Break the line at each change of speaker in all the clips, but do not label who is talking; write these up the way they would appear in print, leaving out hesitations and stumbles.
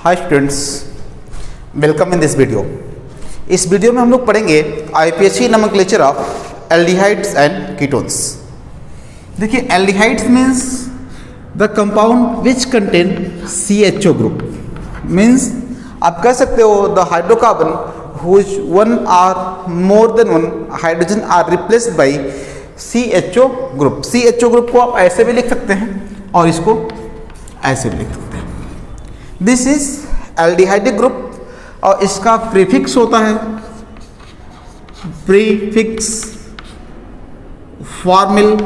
Hi students, welcome in this video. इस video में हम लोग पढ़ेंगे IUPAC nomenclature of aldehydes and ketones. देखिए, aldehydes means the compound which contain CHO group. Means आप कह सकते हो the hydrocarbon whose one or more than one hydrogen are replaced by CHO group. CHO group को आप ऐसे भी लिख सकते हैं और इसको ऐसे भी लिख सकते हैं। दिस इज एल्डिहाइडिक ग्रुप और इसका प्रीफिक्स होता है प्रीफिक्स फॉर्मिल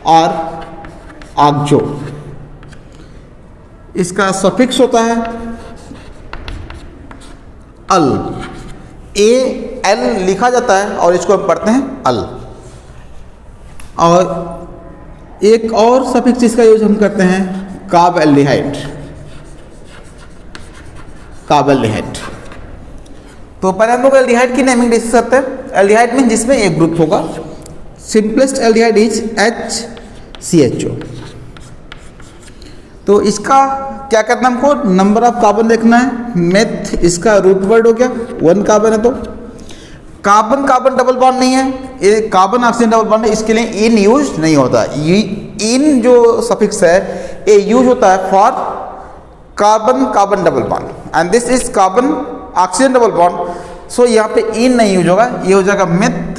और ऑक्सो। इसका सफिक्स होता है अल। AL लिखा जाता है और इसको हम पढ़ते हैं अल। और एक और सफिक्स इसका यूज हम करते हैं कार्बोएल्डिहाइड। कार्बोएल्डिहाइड। तो पहले हम लोग एल्डिहाइड की नेमिंग डिस्कस करते हैं। एल्डिहाइड मीन जिसमें एक ग्रुप होगा। Simplest aldehyde is HCHO। तो इसका क्या करना है, हमको नंबर ऑफ कार्बन देखना है। मेथ इसका रूट वर्ड हो गया, 1 कार्बन है। तो कार्बन कार्बन डबल बॉन्ड नहीं है, ये कार्बन ऑक्सीजन डबल बॉन्ड है, इसके लिए इन यूज नहीं होता। इन जो सफिक्स है ये यूज होता है for carbon carbon double bond and this is carbon oxygen double bond. So यहाँ पे इन नहीं यूज होगा, ये हो जाएगा meth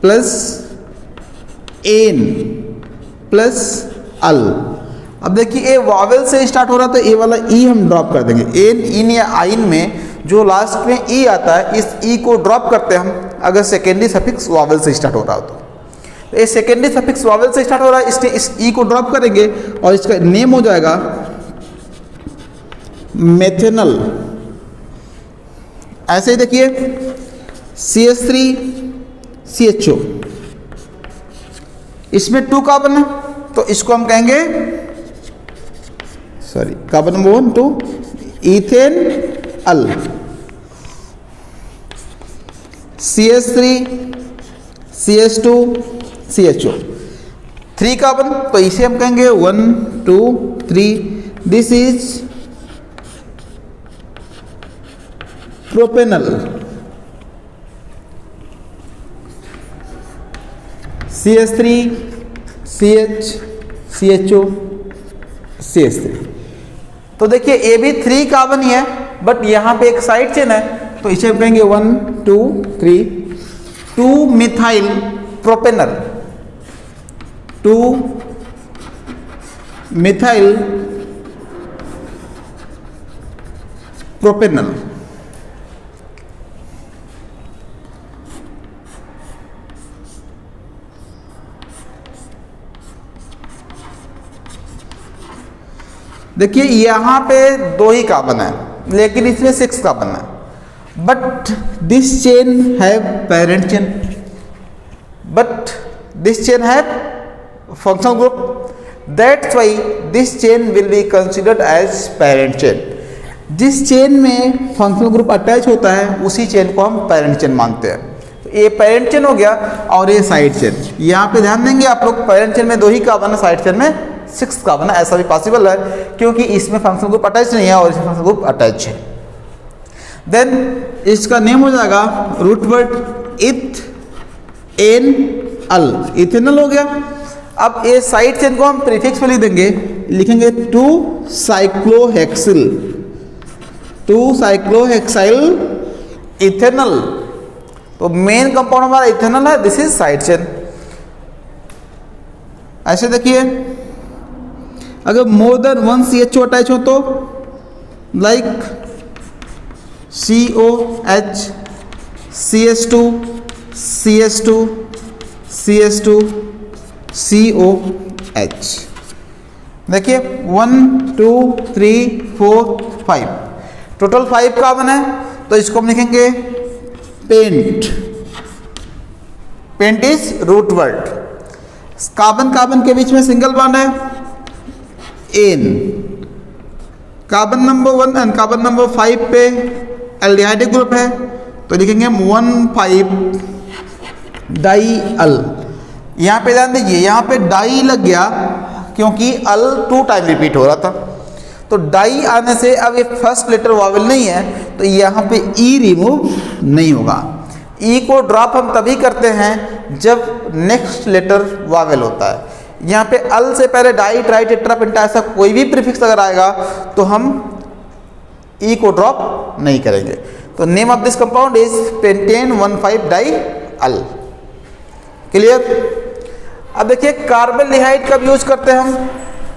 plus ane plus al. अब देखिए, ये वावेल से स्टार्ट हो रहा है तो ये वाला ई हम ड्रॉप कर देंगे। एन इन या आइन में जो लास्ट में ई आता है, इस ई को ड्रॉप करते हैं हम अगर सेकेंडरी सफिक्स वावेल से स्टार्ट हो रहा हो तो। ये सेकेंडरी सफिक्स वावेल से स्टार्ट हो रहा है, इसलिए इस ई को ड्रॉप करेंगे और इसका नेम हो जाएगा मेथेनल। ऐसे ही देखिए CH3CHO, इसमें 2 कार्बन है तो इसको हम कहेंगे कार्बन नंबर 1 2 इथेन अल। CH3 CH2 CHO 3 कार्बन तो इसे हम कहेंगे 1 2 3। This is propanal. CH3 CH CHO CH3। तो देखिए, ये भी 3 कार्बन ही है बट यहाँ पे एक साइड चेन है तो इसे हम कहेंगे 1 2 3 2 मिथाइल प्रोपेनल। 2 methyl propanal. देखिए, यहाँ पे 2 ही कार्बन है लेकिन इसमें 6 कार्बन है। But this chain have parent chain, but this chain have functional group. That's why this chain will be considered as parent chain. जिस चेन में फंक्शनल ग्रुप अटैच होता है उसी चेन को हम पेरेंट चेन मानते हैं। तो ये पेरेंट चेन हो गया और ये साइड चेन। यहाँ पे ध्यान देंगे आप लोग, पेरेंट चेन में 2 ही कार्बन है, साइड चेन में 6 कार्बन है। ऐसा भी पॉसिबल है क्योंकि इसमें फंक्शनल ग्रुप अटैच नहीं है और इसमें फंक्शनल ग्रुप अटैच है। देन इसका नेम हो जाएगा रूट वर्ड इथ एन अल, इथेनल हो गया। अब ये साइड चेन को हम प्रीफिक्स में लिख देंगे, लिखेंगे 2 साइक्लोहेक्सिल, 2 साइक्लोहेक्साइल इथेनल। तो मेन कंपाउंड हमारा इथेनल है, दिस इज साइड चेन। ऐसे देखिए, अगर मोर देन 1 CHO अटैच हो तो like COH CH2 CH2 CH2 COH। देखिए 1 2 3 4 5 टोटल 5 कार्बन है तो इसको हम लिखेंगे pent. Pent is root word. Carbon carbon के बीच में सिंगल बॉन्ड है ane. Carbon number 1 and carbon number 5 पे एल्डिहाइडिक ग्रुप है तो लिखेंगे 1,5 डाई अल। यहाँ पे ध्यान दीजिए, यहाँ पे डाई लग गया क्योंकि अल 2 टाइम रिपीट हो रहा था। तो डाई आने से अब ये फर्स्ट लेटर वावल नहीं है, तो यहाँ पे ई रिमूव नहीं होगा। ई को ड्रॉप हम तभी करते हैं जब नेक्स्ट लेटर वावल होता है। यहाँ पे अल से पहले डाई, ट्राई, टेट्रा, पेंटा ऐसा कोई भी प्रीफिक्स अगर आएगा तो हम ई को ड्रॉप नहीं करेंगे। तो name of this compound is pentane 1,5 di al. Clear. अब देखिए कार्बोलिहाइड कब यूज करते हैं हम।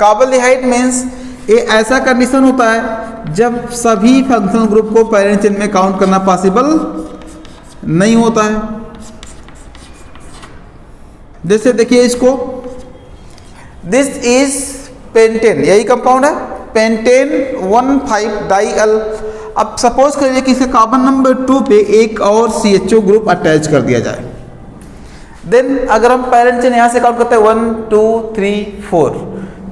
कार्बोलिहाइड मीन्स ये ऐसा कंडीशन होता है जब सभी फंक्शनल ग्रुप को पैरेंट चेन में काउंट करना पॉसिबल नहीं होता है। जैसे देखिए इसको, दिस इज पेंटेन, यही कंपाउंड है पेंटेन 1,5 डाई अल। अब सपोज करिए कि इसे कार्बन नंबर 2 पे एक और CHO ग्रुप अटैच कर दिया जाए। देन अगर हम पैरेंट चेन यहाँ से काउंट करते हैं 1 2 3 4,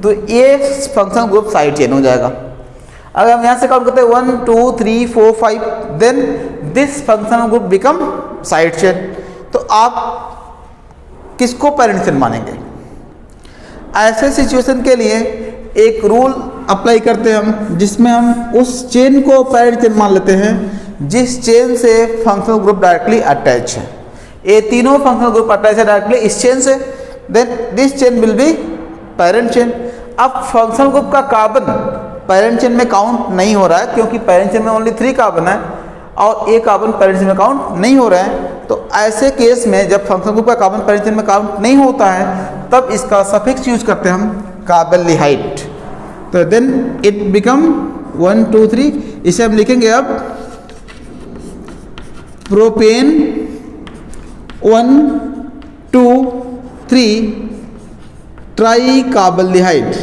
तो ये फंक्शनल ग्रुप साइड चेन हो जाएगा। अगर हम यहाँ से काउंट करते हैं 1 2 3 4 5, then this functional group become side chain. तो आप किसको पैरेंट चेन मानेंगे। ऐसे सिचुएशन के लिए एक रूल अप्लाई करते हैं हम, जिसमें हम उस चेन को पैरेंट चेन मान लेते हैं जिस चेन से फंक्शनल ग्रुप डायरेक्टली अटैच है। ये तीनों फंक्शनल ग्रुप अटैच है डायरेक्टली इस चेन से, then this chain will be parent chain. अब फंक्शनल ग्रुप का कार्बन पैरेंट चेन में काउंट नहीं हो रहा है, क्योंकि पैरेंट चेन में ओनली 3 कार्बन है और एक कार्बन पैरेंट चेन में काउंट नहीं हो रहा है। तो ऐसे केस में जब फंक्शनल ग्रुप का कार्बन पैरेंट चेन में काउंट नहीं होता है, तब इसका सफिक्स यूज करते हैं हम कार्बोलिहाइड। तो देन इट बिकम 1 2 3, इसे हम लिखेंगे अब propane 1 2 3 tri carbaldehyde.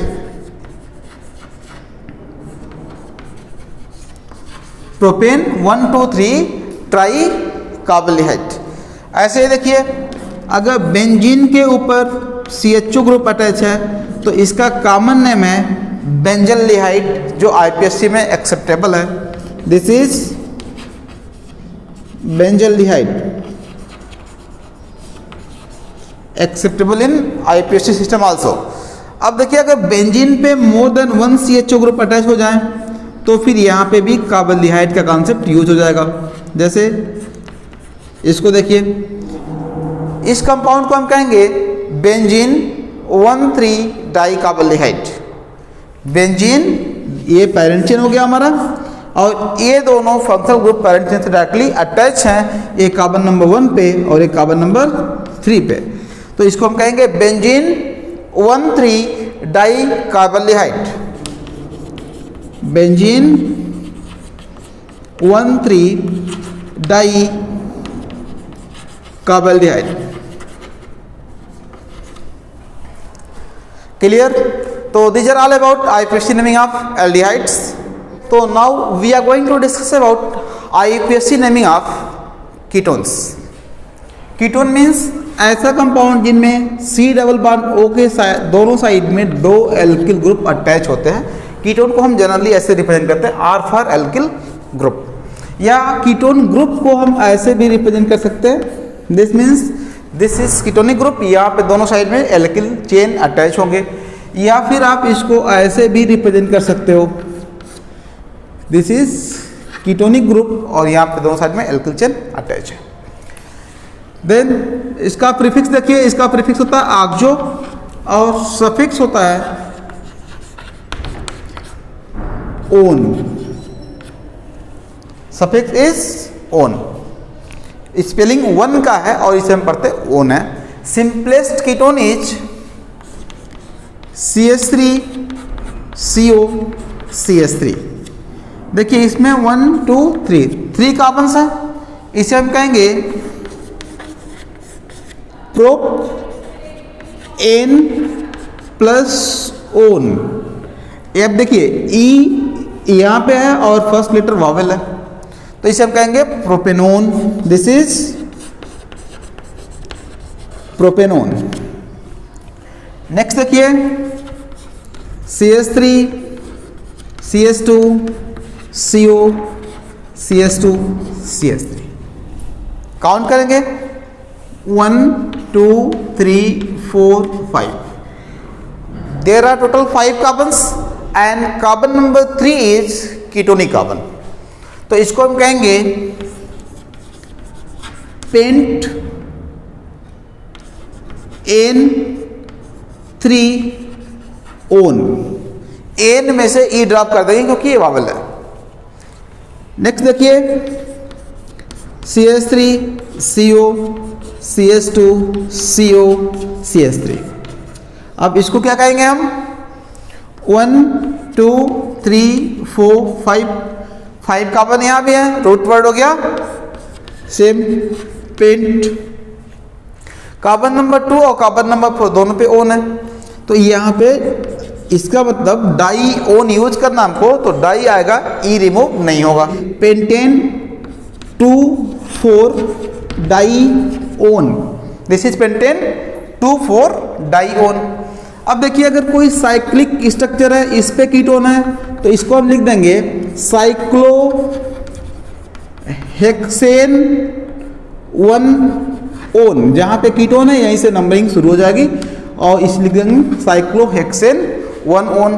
Propane 1 2 3 tri carbaldehyde. ऐसे ही देखिए, अगर बेंजीन के ऊपर CHO ग्रुप अटैच है तो इसका कॉमन नेम है बेंजल्डिहाइड, जो IPSC में एक्सेप्टेबल है। This is benzaldehyde, acceptable in IPSC system also. अब देखिए, अगर बेंजीन पे more than 1 CHO group attach हो जाए तो फिर यहाँ पे भी कार्बोलिहाइड का कॉन्सेप्ट यूज हो जाएगा। जैसे इसको देखिए, इस कंपाउंड को हम कहेंगे बेंजीन 1,3 डाई कार्बोलिहाइड। बेंजीन ये पैरेंट चेन हो गया हमारा, और ये दोनों फंक्शनल ग्रुप पैरेंट चेन से डायरेक्टली अटैच हैं, एक कार्बन नंबर 1 पे और एक कार्बन नंबर 3 पे। तो इसको हम कहेंगे benzene 1,3 di carbaldehyde. Benzene 1,3 di carbaldehyde. Clear. तो these are all about IPSC naming of aldehydes. So now we are going to discuss about IPSC naming of ketones. Ketone means ऐसा compound जिनमें C double bond O के दोनों side में 2 alkyl group attach होते हैं। Ketone को हम generally ऐसे रिप्रेजेंट करते हैं R फॉर एल्किल ग्रुप, या कीटोन ग्रुप को हम ऐसे भी रिप्रेजेंट कर सकते हैं। This means this is ketonic group, यहाँ पे दोनों साइड में एल्किल चेन अटैच होंगे। या फिर आप इसको ऐसे भी रिप्रेजेंट कर सकते हो, दिस इज कीटोनिक ग्रुप और यहाँ पे दोनों साइड में एल्किल चेन अटैच है। देन इसका प्रीफिक्स देखिए, इसका प्रीफिक्स होता है ऑक्सो और सफिक्स होता है own. Suffix is own, spelling 1 का है और इसे हम पढ़ते ओन है। Simplest ketone is CH3 CO CH3। देखिए इसमें 1 2 3 कार्बन्स हैं, इसे हम कहेंगे प्रोप एन प्लस ओन। अब देखिए ई यहाँ पे है और फर्स्ट लेटर वावेल है, तो इसे हम कहेंगे propanone. This is propanone. Next देखिए CH3 CH2 CO CH2 CH3। Count करेंगे 1 2 3 4 5। There are total 5 carbons and carbon number 3 is ketonic carbon. तो इसको हम कहेंगे पेंट N3 एन में से ई ड्रॉप कर देंगे क्योंकि ये वावल है। नेक्स्ट देखिए CH3 CO CH2 CO CH3। अब इसको क्या कहेंगे हम 1 2 3 4 5 कार्बन यहाँ भी है, रूट वर्ड हो गया सेम पेंट। कार्बन नंबर 2 और कार्बन नंबर 4 दोनों पे ओन है, तो यहाँ पे इसका मतलब डाई ओन यूज करना हमको, तो डाई आएगा ई रिमूव नहीं होगा। Pentane 2,4 di one, this is pentane 2,4 di one. अब देखिए अगर कोई साइक्लिक स्ट्रक्चर है, इस पे कीटोन है, तो इसको हम लिख देंगे साइक्लो हेक्सेन 1 ओन। जहां पे कीटोन है यहीं से नंबरिंग शुरू हो जाएगी और इस लिख देंगे साइक्लोहेक्सेन 1 ओन।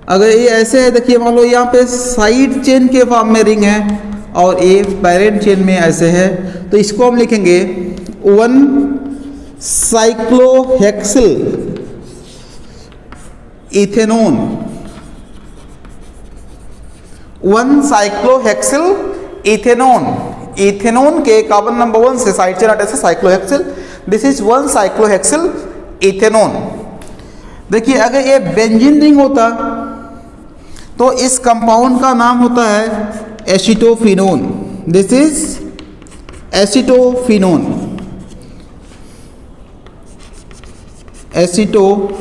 अगर ये ऐसे है, देखिए मान लो यहाँ पे साइड चेन के फॉर्म में रिंग है और ये पेरेंट चेन में ऐसे है, तो इसको हम लिखेंगे 1 साइक्लोहेक्सिल इथेनोन। 1 साइक्लोहेक्सिल इथेनोन। इथेनोन के कार्बन नंबर 1 से साइड चेन हटे से साइक्लोहेक्सिल, दिस इज 1 साइक्लोहेक्सिल इथेनोन। देखिए अगर ये बेंजीन रिंग होता तो इस कंपाउंड का नाम होता है acetophenone, this is acetophenone. Acetophenone,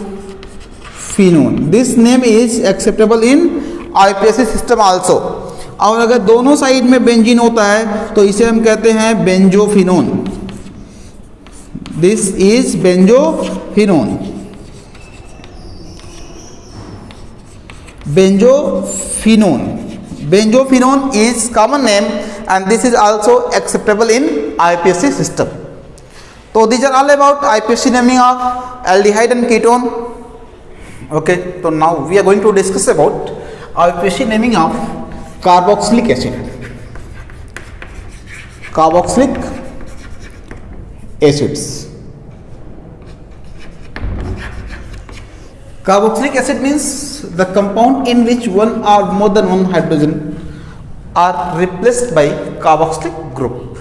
this name is acceptable in IUPAC system also. और अगर दोनों साइड में बेंजीन होता है तो इसे हम कहते हैं benzophenone, this is benzophenone. Benzophenone, benzophenone is common name and this is also acceptable in IPSC system. So these are all about IPSC naming of aldehyde and ketone. Okay, so now we are going to discuss about IPSC naming of carboxylic acid. Carboxylic acids. Carboxylic acid means the compound in which one or more than one hydrogen are replaced by carboxylic group.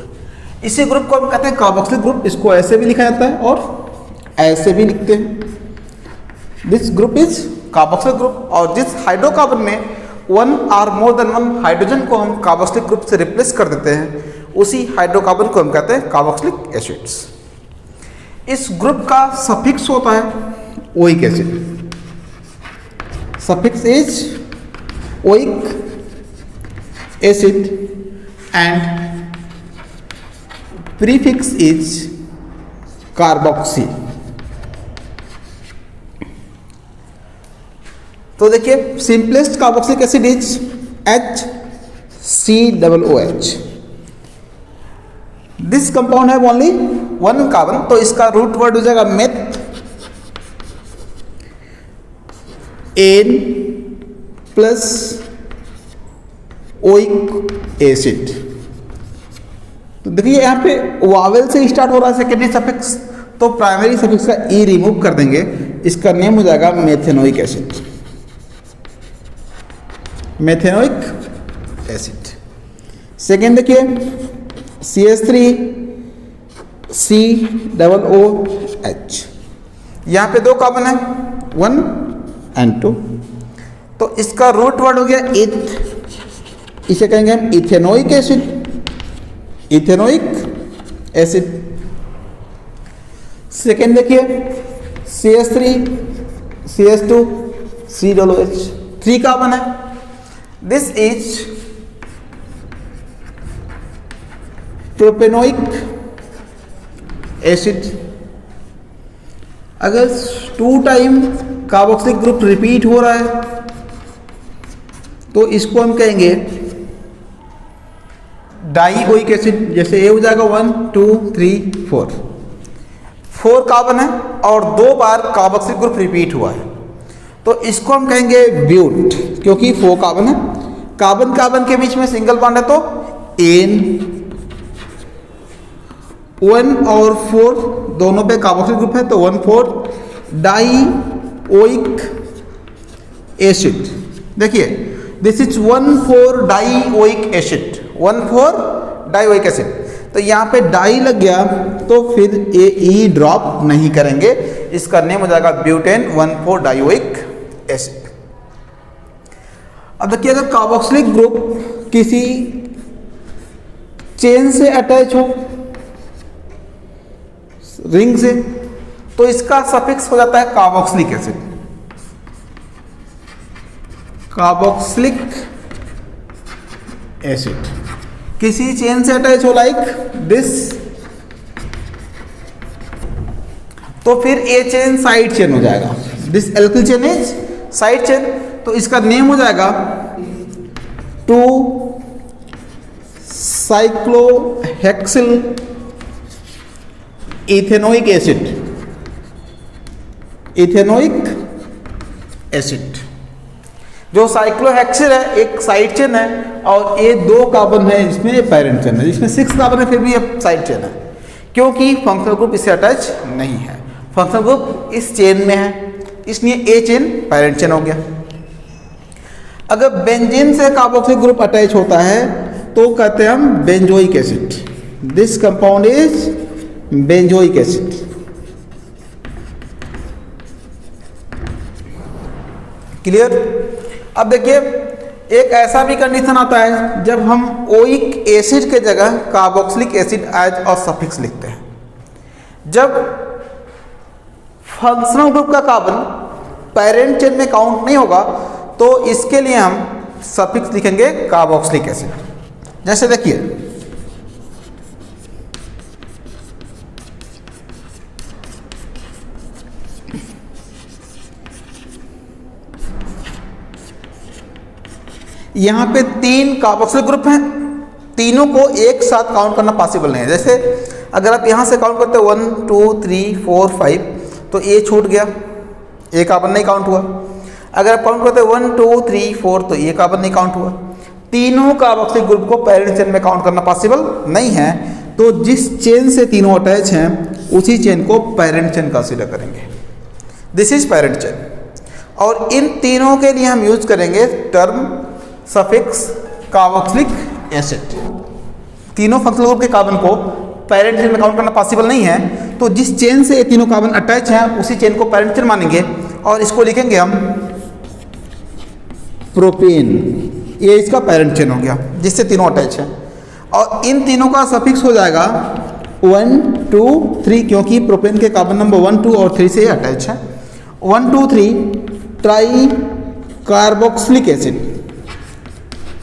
इसी group को हम कहते हैं carboxylic group. इसको ऐसे भी लिखा जाता है और ऐसे भी लिखते हैं। This group is carboxylic group. और जिस हाइड्रोकार्बन में 1 और मोर देन 1 हाइड्रोजन को हम कार्बोक्सिलिक ग्रुप से रिप्लेस कर देते हैं, उसी हाइड्रोकार्बन को हम कहते हैं कार्बोक्सिलिक एसिड्स। इस ग्रुप का सफिक्स होता है oic acid, suffix is oic acid and prefix is carboxy। तो देखिए simplest carboxylic acid is HCOOH। This compound है ओनली 1 कार्बन, तो इसका रूट वर्ड हो जाएगा meth N plus oic acid. तो देखिए यहाँ पे वावेल से स्टार्ट हो रहा है सेकेंडरी सफिक्स, तो प्राइमरी सफिक्स का ई रिमूव कर देंगे, इसका नेम हो जाएगा methanoic acid, methanoic acid. Second देखिए CH3COOH, यहाँ पे 2 कार्बन है 1 and 2, तो इसका रूट वर्ड हो गया इथ, इसे कहेंगे हम ethanoic acid, ethanoic acid. Second देखिए CH3 CH2 COOH, 3 कार्बन है, दिस इज प्रोपेनोइक एसिड। अगर 2 टाइम कार्बोक्सिलिक ग्रुप रिपीट हो रहा है तो इसको हम कहेंगे डाइओइक एसिड। जैसे ए हो जाएगा 1 2 3 4, 4 कार्बन है और 2 बार कार्बोक्सिलिक ग्रुप रिपीट हुआ है, तो इसको हम कहेंगे ब्यूट, क्योंकि 4 कार्बन है, कार्बन कार्बन के बीच में सिंगल बॉन्ड है तो एन, 1 और 4 दोनों पे कार्बोक्सिलिक ग्रुप है तो 1,4 डाइओइक एसिड। देखिए this is 1,4 dioic acid, 1,4 dioic acid, तो यहाँ पे डाई लग गया तो फिर ए ई ड्रॉप नहीं करेंगे, इसका नेम हो जाएगा ब्यूटेन 1,4 डाइओइक एसिड। अब देखिए अगर कार्बोक्सिलिक ग्रुप किसी चेन से अटैच हो, रिंग से, तो इसका सफिक्स हो जाता है कार्बोक्सिलिक एसिड, कार्बोक्सिलिक एसिड। किसी चेन से अटैच हो लाइक दिस, तो फिर ए चेन साइड चेन हो जाएगा, this alkyl chain is side chain, तो इसका नेम हो जाएगा 2 cyclohexyl ethanoic acid, ethanoic acid. जो साइक्लोहेक्सिल है एक साइड चेन है और ये 2 कार्बन है, इसमें पैरेंट चेन है, जिसमें 6 कार्बन है फिर भी ये साइड चेन है, क्योंकि फंक्शनल ग्रुप इससे अटैच नहीं है, फंक्शनल ग्रुप इस चेन में है, इसलिए ए चेन पैरेंट चेन हो गया। अगर बेंजीन से कार्बोक्सिलिक ग्रुप अटैच होता है तो कहते हैं हम benzoic acid, this compound is benzoic acid. Clear. अब देखिए एक ऐसा भी कंडीशन आता है जब हम ओइक एसिड के जगह कार्बोक्सिलिक एसिड एज और सफिक्स लिखते हैं, जब फंक्शनल ग्रुप का कार्बन पेरेंट चेन में काउंट नहीं होगा तो इसके लिए हम सफिक्स लिखेंगे कार्बोक्सिलिक एसिड। जैसे देखिए यहाँ पे 3 कार्बोक्सिलिक ग्रुप हैं, तीनों को एक साथ काउंट करना पॉसिबल नहीं है। जैसे अगर आप यहाँ से काउंट करते हो 1 2 3 4 5 तो ए छूट गया, ए कार्बन नहीं काउंट हुआ। अगर आप काउंट करते हो 1 2 3 4 तो ए कार्बन नहीं काउंट हुआ। तीनों कार्बोक्सिलिक ग्रुप को पेरेंट चेन में काउंट करना पॉसिबल नहीं है, तो जिस चेन से तीनों अटैच हैं उसी चेन को पेरेंट चेन कंसीडर करेंगे, दिस इज पेरेंट चेन। और इन तीनों के लिए हम यूज करेंगे टर्म सफिक्स कार्बोक्सिलिक एसिड। तीनों फंक्शनल ग्रुप के कार्बन को पेरेंट चेन में काउंट करना पॉसिबल नहीं है, तो जिस चेन से ये तीनों कार्बन अटैच हैं उसी चेन को पेरेंट चेन मानेंगे और इसको लिखेंगे हम प्रोपेन, ये इसका पेरेंट चेन हो गया जिससे तीनों अटैच हैं। और इन तीनों का सफिक्स हो जाएगा 1 2 3, क्योंकि प्रोपेन के कार्बन नंबर 1 2 और 3 से अटैच है। 1 2 3 try carboxylic acid,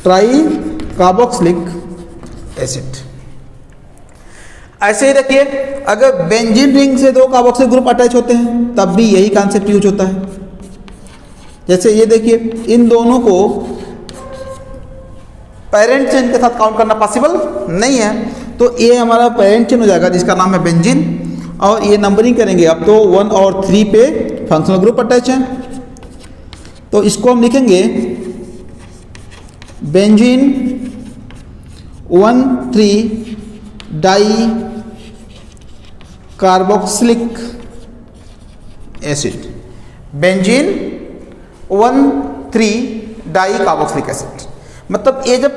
try carboxylic acid. ऐसे ही देखिए अगर बेंजीन रिंग से 2 कार्बोक्सिलिक ग्रुप अटैच होते हैं तब भी यही कॉन्सेप्ट यूज होता है। जैसे ये देखिए इन दोनों को पेरेंट चेन के साथ काउंट करना पॉसिबल नहीं है, तो ये हमारा पेरेंट चेन हो जाएगा जिसका नाम है बेंजीन। और ये नंबरिंग करेंगे अब तो 1 और 3 पे फंक्शनल ग्रुप अटैच है, तो इसको हम लिखेंगे benzene 1 3 di carboxylic acid, benzene 1 3 di carboxylic acid. मतलब ये जब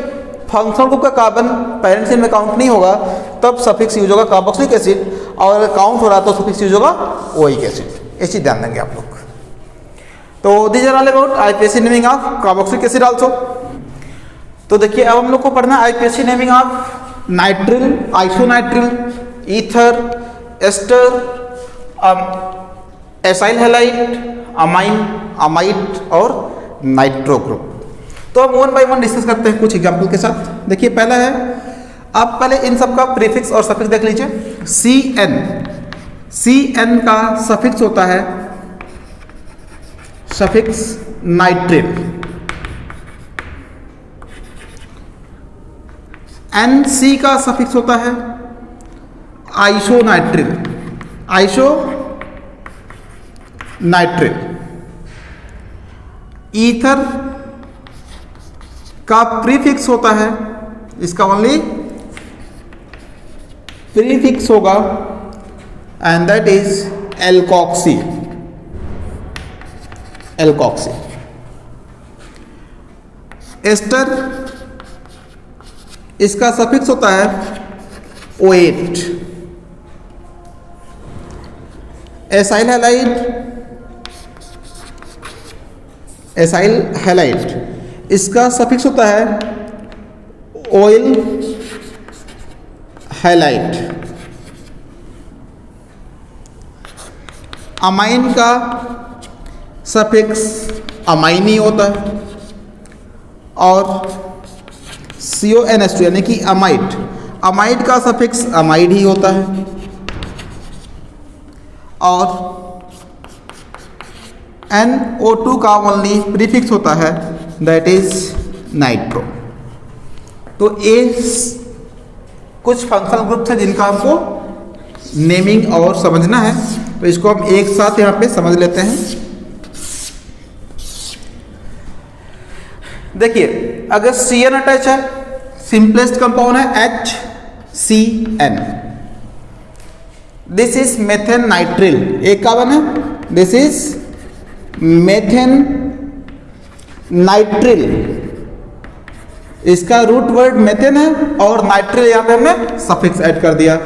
फंक्शनल ग्रुप का कार्बन पेरेंट चेन में काउंट नहीं होगा तब सफिक्स यूज होगा कार्बोक्सिलिक एसिड, और अगर काउंट हो रहा तो सफिक्स यूज होगा ओइक एसिड। ये चीज ध्यान देंगे आप लोग। तो this are all about IUPAC naming of carboxylic acid also. तो देखिए अब हम लोग को पढ़ना है IUPAC naming of nitrile, isonitrile, ether, ester, acyl halide, amine, amide और नाइट्रो ग्रुप। तो अब 1 बाय 1 डिस्कस करते हैं कुछ एग्जांपल के साथ। देखिए पहला है, आप पहले इन सब का प्रीफिक्स और सफिक्स देख लीजिए। CN, CN का सफिक्स होता है सफिक्स नाइट्रिल। NC का सफिक्स होता है आइसोनाइट्रिल। Iso nitrile. ईथर का प्रीफिक्स होता है, इसका ओनली प्रीफिक्स होगा and that is alkoxy. Alkoxy. Ester, इसका सफिक्स होता है O8। Acyl halide, acyl halide, इसका सफिक्स होता है ऑयल हैलाइड। अमाइन का सफिक्स अमाइनी होता है और CONH2 यानी कि अमाइड, अमाइड का सफिक्स अमाइड ही होता है और NO2 का ओनली प्रीफिक्स होता है दैट इज नाइट्रो। तो ये कुछ फंक्शनल ग्रुप्स हैं जिनका हमको नेमिंग और समझना है, तो इसको हम एक साथ यहाँ पे समझ लेते हैं। देखिए, अगर CN अटैच है, सिंपलेस्ट कंपाउंड है HCN, this is methane nitrile, एक कार्बन है, दिस इज मेथेन नाइट्रिल, इसका रूट वर्ड मेथेन है और नाइट्रिल यहां पे हमने सफिक्स ऐड कर दिया।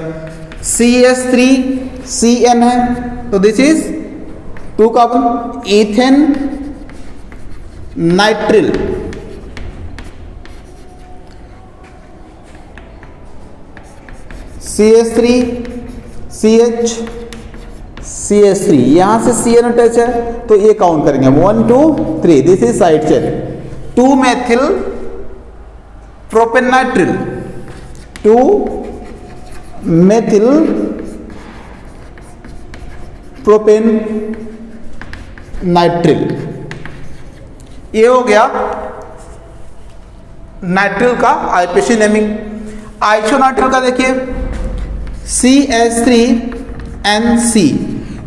CH3CN है, तो this is 2 carbon ethane nitrile. CH3 यहां से CN अटैच है तो ये काउंट करेंगे 1 2 3, this is side chain. 2 methyl propanenitrile, 2 methyl propane nitrile, ये हो गया नाइट्रिल का आईपीसी नेमिंग। आइसोनाइट्रिल का देखिए CH3NC,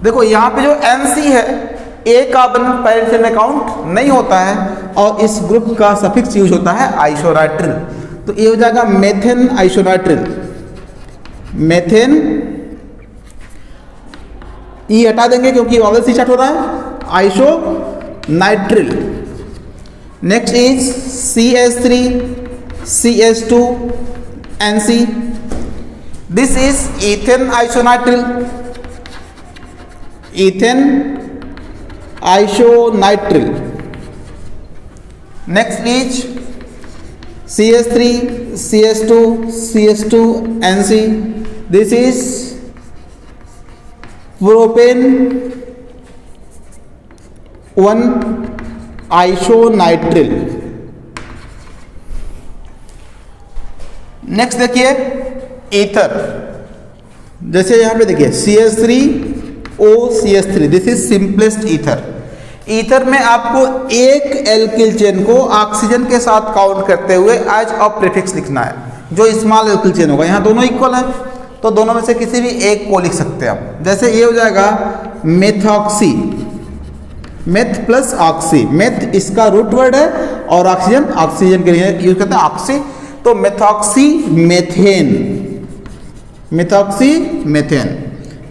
देखो यहां पे जो NC है एक कार्बन पैरेंट चेन में काउंट नहीं होता है और इस ग्रुप का सफिक्स यूज होता है आइसोनाइट्रिल, तो ये हो जाएगा मेथेन आइसोनाइट्रिल। मेथेन ई हटा देंगे क्योंकि वावल सी स्टार्ट हो रहा है, isonitrile. Next is CH3CH2NC, this is ethane isonitrile, ethane isonitrile. Next is CH3CH2CH2NC, this is propane 1 isonitrile. Next देखिए ईथर, जैसे यहां पे देखिए CH3OCH3, this is simplest ether. Ether में आपको एक एल्किल चेन को ऑक्सीजन के साथ काउंट करते हुए एज अ प्रीफिक्स लिखना है, जो स्मॉल एल्किल चेन होगा। यहाँ दोनों इक्वल है तो दोनों में से किसी भी एक को लिख सकते हैं हम। जैसे ये हो जाएगा methoxy, meth plus oxy, meth इसका रूट वर्ड है और ऑक्सीजन ऑक्सीजन के लिए यूज करते हैं ऑक्सी, तो methoxy methane, methoxy methane.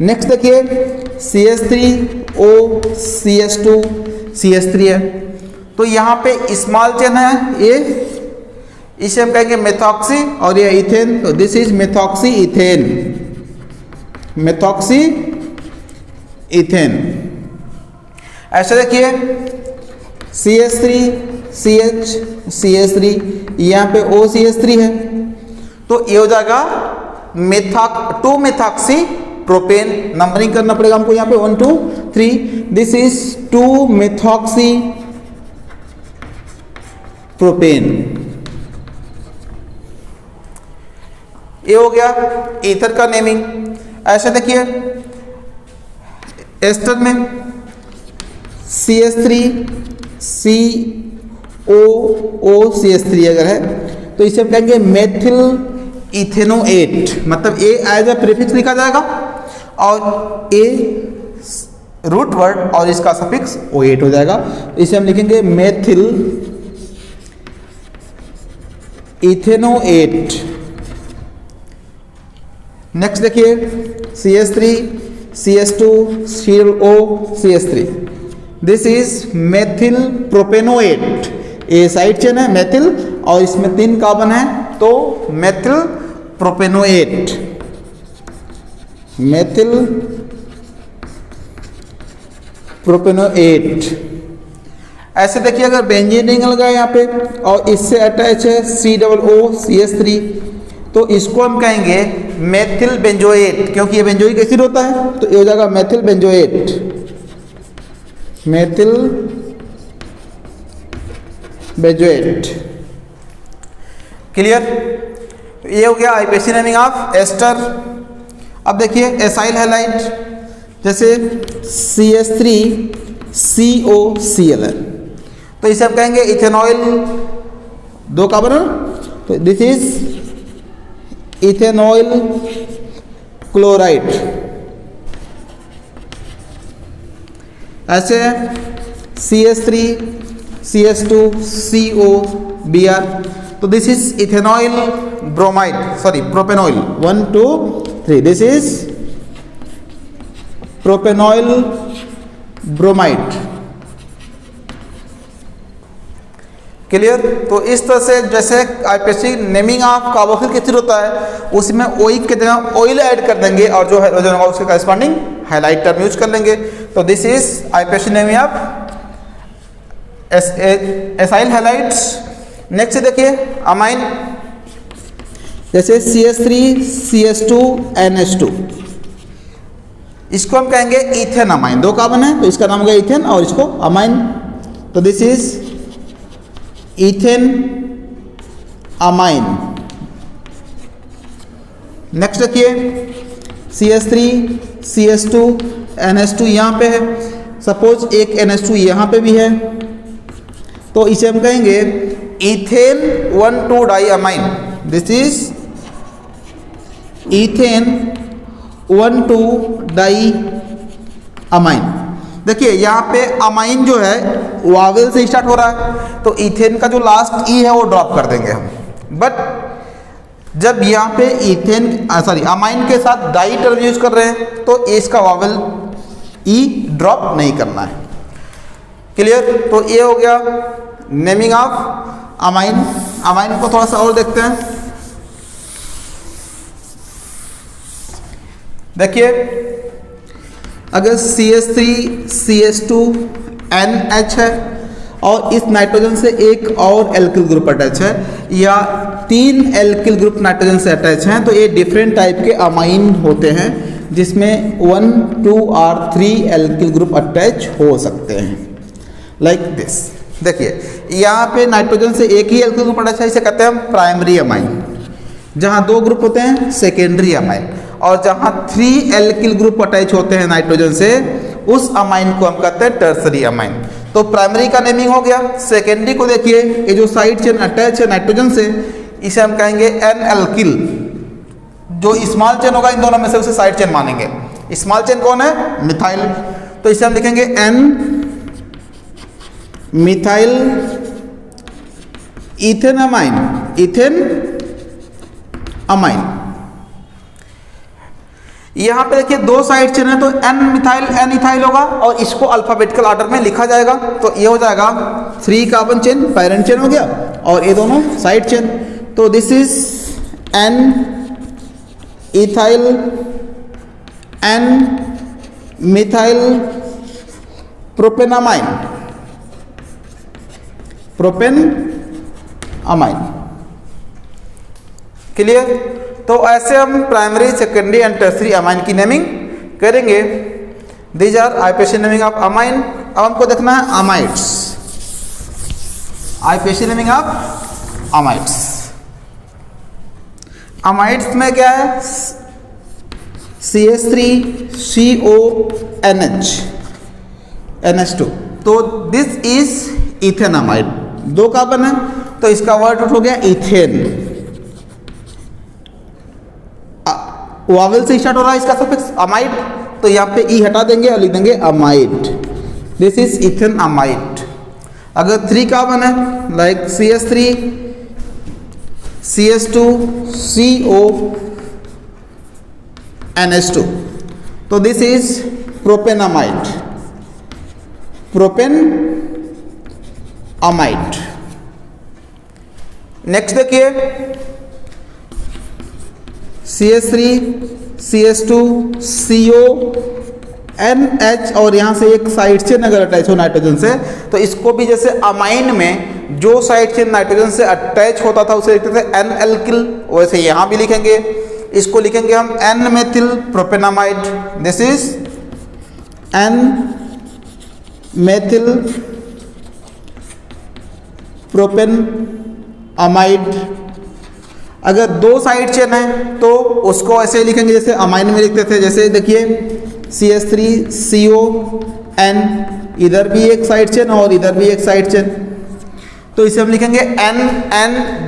Next देखिए CH3OCH2CH3 है, तो यहाँ पे स्मॉल चेन है ये, इसे हम कहेंगे मेथॉक्सी और ये इथेन, तो this is methoxy ethane, methoxy ethane. ऐसे देखिए CH3CH3, यहाँ पे OCH3 है, तो ये हो जाएगा 2 मेथॉक्सी प्रोपेन। नंबरिंग करना पड़ेगा हमको यहाँ पे 1 2 3, दिस इज 2 मेथॉक्सी प्रोपेन। ये हो गया ईथर का नेमिंग। ऐसे देखिए एस्टर में CH3COOCH3 अगर है तो इसे हम कहेंगे मेथिल इथेनोएट, मतलब ए एज ए प्रीफिक्स लिखा जाएगा और ए रूट वर्ड और इसका सफिक्स O8 हो जाएगा। इसे हम लिखेंगे मेथिल इथेनोएट। नेक्स्ट देखिए CH3 CH2 COO CH3, this is methyl propanoate. ये साइड चेन है मेथिल और इसमें 3 कार्बन है तो मेथिल प्रोपेनोएट, मेथिल प्रोपेनोएट। ऐसे देखिए अगर बेंजीन रिंग लगा है यहाँ पे और इससे अटैच है COO CH3 तो इसको हम कहेंगे मेथिल बेंजोएट, क्योंकि ये बेंजोइक एसिड होता है तो ये हो जाएगा methyl benzoate, methyl benzoate. Clear? ये हो गया आईपीसी नेमिंग ऑफ एस्टर। अब देखिए एसाइल हैलाइड जैसे CH3COCl है तो इसे हम कहेंगे इथेनॉइल, 2 कार्बन है तो दिस इज इथेनॉइल क्लोराइड। ऐसे CH3 CH2 COBr तो this is ethanoyl bromide, sorry propanoyl, 1 2 3, this is propanoyl bromide. Clear? तो इस तरह से जैसे IPC naming of carboxylic acid होता है उसमें ओइक के जगह ऑयल ऐड कर देंगे और जो हाइड्रोजन होगा उसके करस्पॉन्डिंग हाइलाइट टर्म यूज कर लेंगे। तो this is IPC naming of acyl halides. Next देखिए अमाइन जैसे CH3 CH2 NH2, इसको हम कहेंगे इथेन अमाइन, 2 कार्बन है तो इसका नाम होगा इथेन और इसको अमाइन। तो this is ethane amine. Next देखिए CH3 CH2 NH2 यहाँ पे है, सपोज एक NH2 यहाँ पे भी है तो इसे हम कहेंगे ethane 1,2 diamine, this is ethane 1,2 diamine. देखिए यहाँ पे अमाइन जो है वावेल से स्टार्ट हो रहा है तो इथेन का जो लास्ट ई है वो ड्रॉप कर देंगे हम, बट जब यहाँ पे इथेन सॉरी अमाइन के साथ डाई टर्म यूज कर रहे हैं तो इसका वावेल ई ड्रॉप नहीं करना है। क्लियर? तो ये हो गया नेमिंग ऑफ अमाइन। अमाइन को थोड़ा सा और देखते हैं। देखिए अगर CH3 CH2 NH है और इस नाइट्रोजन से एक और एल्किल ग्रुप अटैच है या 3 एल्किल ग्रुप नाइट्रोजन से अटैच हैं तो ये डिफरेंट टाइप के अमाइन होते हैं जिसमें 1 2 और 3 एल्किल ग्रुप अटैच हो सकते हैं, लाइक दिस। देखिए यहाँ पे नाइट्रोजन से एक ही एल्किल ग्रुप अटैच है, इसे कहते हैं हम प्राइमरी अमाइन। जहाँ 2 ग्रुप होते हैं सेकेंडरी अमाइन, और जहाँ 3 एल्किल ग्रुप अटैच होते हैं नाइट्रोजन से उस अमाइन को हम कहते हैं टर्सरी अमाइन। तो प्राइमरी का नेमिंग हो गया। सेकेंडरी को देखिए ये जो साइड चेन अटैच है नाइट्रोजन से इसे हम कहेंगे एन एल्किल। जो स्मॉल चेन होगा इन दोनों में से उसे साइड चेन मानेंगे। स्मॉल चेन कौन है? मिथाइल। तो इसे हम लिखेंगे N methyl ethane amine, ethane amine. यहां पे देखिए 2 साइड चेन है तो एन मिथाइल एन इथाइल होगा और इसको अल्फाबेटिकल ऑर्डर में लिखा जाएगा। तो ये हो जाएगा 3 कार्बन चेन पैरेंट चेन हो गया और ये दोनों साइड चेन। तो this is N ethyl N methyl propanamine, propane amine. Clear? तो ऐसे हम primary secondary and tertiary amine की नेमिंग करेंगे। These are IUPAC naming of amine. अब हमको देखना है amides. IUPAC naming of amides. Amides में क्या है? CH3CONH NH2। तो this is ethane amide. 2 carbon है तो इसका वर्ड रूट हो गया इथेन। वावेल से स्टार्ट हो रहा है इसका सफिक्स अमाइड, तो यहाँ पे ई हटा देंगे और लिख देंगे amide. This is ethane amide. अगर 3 कार्बन है like CH3 CH2 CO NH2, तो this is propanamide, propane amide. Next देखिए CH3 CH2 CO NH, और यहां से एक साइड चेन अगर अटैच हो नाइट्रोजन से, तो इसको भी जैसे अमाइन में जो साइड चेन नाइट्रोजन से अटैच होता था उसे लिखते थे N एल्किल, वैसे यहां भी लिखेंगे, इसको लिखेंगे हम N methyl propanamide. This is N methyl propane amide. अगर 2 साइड चेन है तो उसको ऐसे लिखेंगे जैसे अमाइन में लिखते थे, जैसे देखिए CH3 CO N, इधर भी एक साइड चेन और इधर भी एक साइड चेन, तो इसे हम लिखेंगे N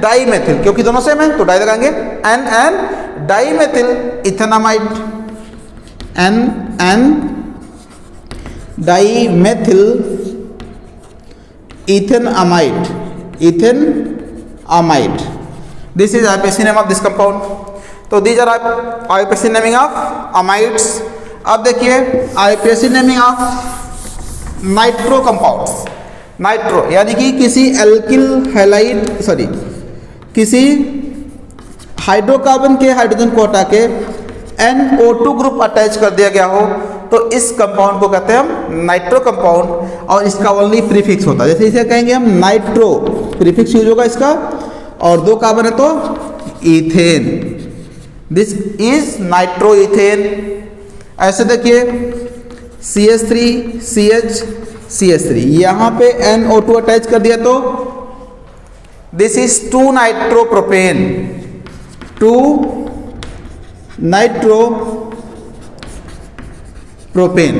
डाई मेथिल, क्योंकि दोनों सेम है तो डाई लगाएंगे, N di methyl ethanamide, N di methyl ethanamide, ethanamide. This is IUPAC name of this compound. तो these are IUPAC naming of amides. अब देखिए IUPAC naming of nitro compounds. Nitro यानी कि किसी एल्किल हैलाइड किसी hydrocarbon के hydrogen को हटा के NO2 ग्रुप अटैच कर दिया गया हो, तो इस कंपाउंड को कहते हैं हम नाइट्रो कंपाउंड, और इसका ओनली प्रीफिक्स होता है, जैसे इसे कहेंगे हम नाइट्रो, प्रीफिक्स यूज होगा इसका, और 2 कार्बन है तो ethane. This is nitro ethane. ऐसे देखिए CH3 CH CH3, यहां पे NO2 अटैच कर दिया तो this is 2 nitro propane, 2 nitro propane.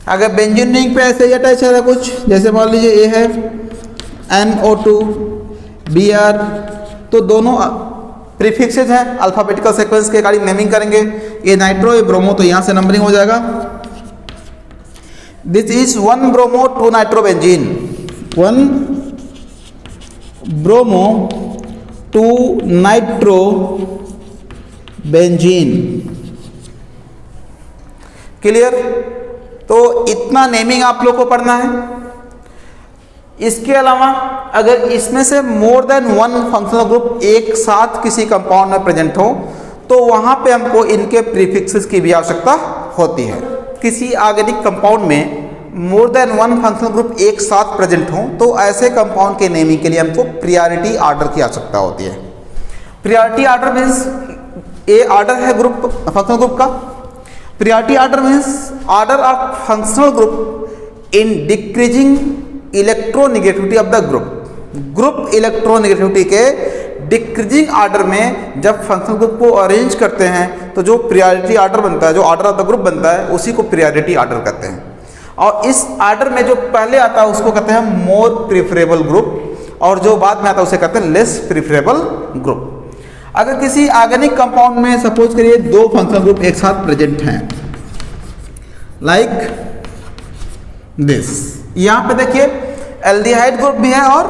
अगर बेंजीन रिंग पे ऐसे ही अटैच है कुछ, जैसे मान लीजिए ये है NO2 Br, तो दोनों प्रीफिक्सेज हैं, अल्फाबेटिकल सीक्वेंस के अकॉर्डिंग नेमिंग करेंगे, ये नाइट्रो ये ब्रोमो, तो यहां से नंबरिंग हो जाएगा। This is 1 bromo 2 nitrobenzene, 1 bromo 2 nitro benzene. Clear? तो इतना नेमिंग आप लोग को पढ़ना है। इसके अलावा अगर इसमें से मोर देन 1 फंक्शनल ग्रुप एक साथ किसी कंपाउंड में प्रेजेंट हो, तो वहां पे हमको इनके प्रीफिक्सेस की भी आवश्यकता होती है। किसी ऑर्गेनिक कंपाउंड में मोर देन 1 फंक्शनल ग्रुप एक साथ प्रेजेंट हो, तो ऐसे कंपाउंड के नेमिंग के लिए हमको प्रियोरिटी ऑर्डर की आवश्यकता होती है। प्रियोरिटी ऑर्डर मीन्स ए ऑर्डर है ग्रुप फंक्शनल ग्रुप का, priority order means order of functional group in decreasing electronegativity of the group electronegativity के डिक्रीजिंग ऑर्डर में जब फंक्शनल ग्रुप को अरेंज करते हैं, तो जो प्रियोरिटी ऑर्डर बनता है, जो ऑर्डर ऑफ द ग्रुप बनता है, उसी को प्रियोरिटी ऑर्डर कहते हैं। और इस ऑर्डर में जो पहले आता है उसको कहते हैं मोर प्रिफरेबल ग्रुप, और जो बाद में आता है उसे कहते हैं लेस प्रिफरेबल ग्रुप। अगर किसी ऑर्गेनिक कंपाउंड में सपोज करिए 2 फंक्शनल ग्रुप एक साथ प्रेजेंट हैं, लाइक दिस, यहां पे देखिए एल्डिहाइड ग्रुप भी है और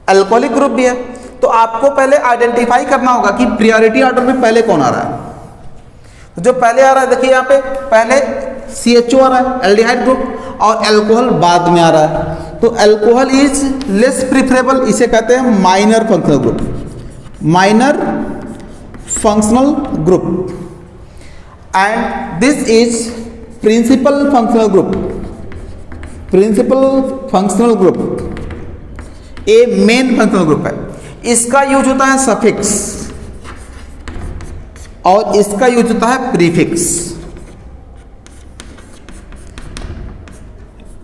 अल्कोहलिक ग्रुप भी है, तो आपको पहले आइडेंटिफाई करना होगा कि प्रियोरिटी ऑर्डर में पहले कौन आ रहा है। तो जो पहले आ रहा है देखिए, यहाँ पे पहले CHO आ रहा है एल्डिहाइड ग्रुप, और अल्कोहल बाद में आ रहा है, तो अल्कोहल इज लेस प्रिफरेबल, इसे कहते हैं minor functional group, minor functional group. And this is principal functional group, principal functional group a main functional group है। इसका यूज होता है सफिक्स और इसका यूज होता है प्रीफिक्स।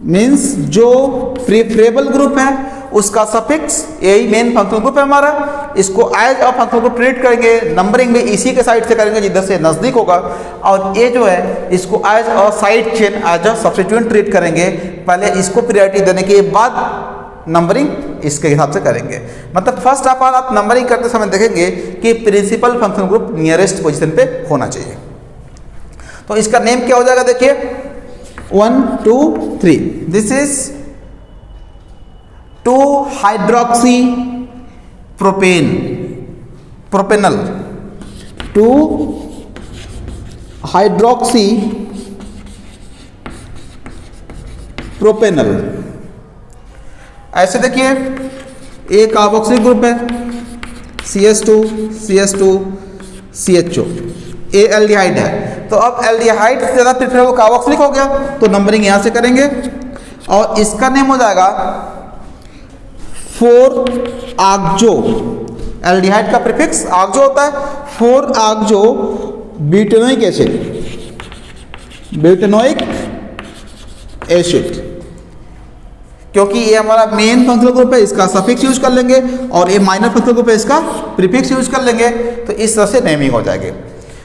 मींस जो प्रिफरेबल ग्रुप है उसका सफिक्स, यही मेन फंक्शनल ग्रुप है हमारा, इसको as a functional group treat करेंगे, नंबरिंग भी इसी के साइड से करेंगे जिधर से नजदीक होगा, और ये जो है इसको as a side chain, as a substituent treat करेंगे। पहले इसको प्रायोरिटी देने के बाद नंबरिंग इसके हिसाब से करेंगे। मतलब फर्स्ट ऑफ ऑल आप नंबरिंग करते समय देखेंगे कि principal function group nearest position पे होना चाहिए। तो इसका नेम क्या हो जाएगा, देखिए 1 2 3, this is 2 hydroxy propane, propanal, 2 hydroxy propanal. ऐसे देखिए एक कार्बोक्सिलिक ग्रुप है CH2 CH2 CHO, ए एल्डिहाइड है। तो अब एल्डिहाइड से ज़्यादा प्रेफर वो कार्बोक्सिलिक हो गया, तो नंबरिंग यहाँ से करेंगे और इसका नेम हो जाएगा 4-ऑक्सो। एल्डिहाइड का प्रीफिक्स ऑक्सो होता है, 4-ऑक्सो ब्यूटेनोइक एसिड, ब्यूटेनोइक एसिड। क्योंकि ये हमारा मेन फंक्शनल ग्रुप है, इसका सफिक्स यूज कर लेंगे और ये माइनर फंक्शनल ग्रुप है, इसका प्रीफिक्स यूज कर लेंगे, तो इस तरह से नेमिंग हो जाएगी।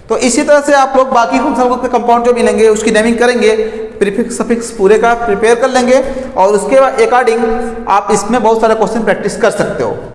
तो इसी तरह से आप लोग बाकी फंक्शनल ग्रुप के कंपाउंड जो मिलेंगे उसकी नेमिंग करेंगे, प्रीफिक्स सफिक्स पूरे का प्रिपेयर कर लेंगे और उसके अकॉर्डिंग आप इसमें बहुत सारे क्वेश्चन प्रैक्टिस कर सकते हो।